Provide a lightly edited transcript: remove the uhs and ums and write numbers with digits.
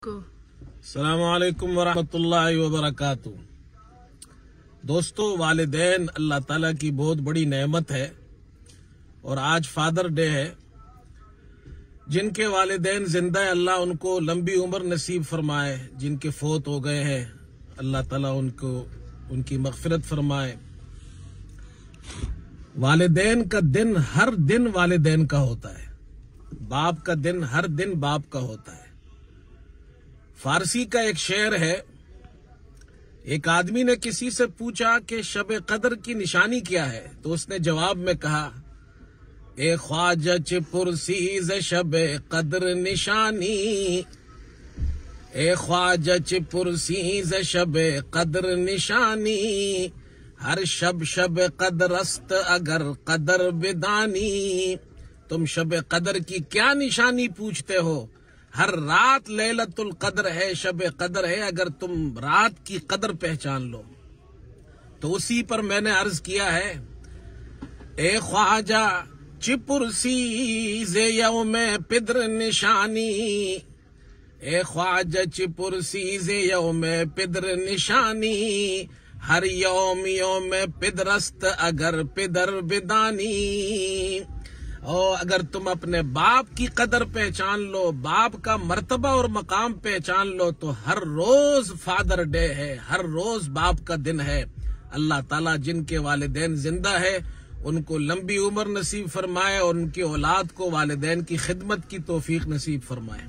अस्सलामु अलैकुम वरहमतुल्लाहि वबरकातुहू। दोस्तों, वालिदैन अल्लाह ताला की बहुत बड़ी नेमत है और आज फादर डे है। जिनके वालिदैन जिंदा है अल्लाह उनको लंबी उम्र नसीब फरमाए, जिनके फोत हो गए हैं अल्लाह ताला उनको उनकी मगफिरत फरमाए। वालिदैन का दिन हर दिन वालिदैन का होता है, बाप का दिन हर दिन बाप का होता है। फारसी का एक शेर है, एक आदमी ने किसी से पूछा कि शब कदर की निशानी क्या है, तो उसने जवाब में कहा, ए ख्वाजा च पुरसीज शब कदर निशानी, ए ख्वाजा च पुरसीज शब कदर निशानी, हर शब शब कदरस्त अगर कदर बिदानी। तुम शब कदर की क्या निशानी पूछते हो? हर रात लैलतुल कदर है, शब कदर है, अगर तुम रात की कदर पहचान लो। तो उसी पर मैंने अर्ज किया है, ए ख्वाजा चिपुरसी जे यौमे पिद्र निशानी, ए ख्वाजा चिपुरसी जे यौमे पिद्र निशानी, हर यौम यौमे पिदरस्त अगर पिदर बिदानी। और अगर तुम अपने बाप की कदर पहचान लो, बाप का मर्तबा और मकाम पहचान लो, तो हर रोज फादर डे है, हर रोज बाप का दिन है। अल्लाह ताला जिनके वालिदैन जिंदा है उनको लंबी उम्र नसीब फरमाए और उनकी औलाद को वालिदैन की खिदमत की तौफीक नसीब फरमाए।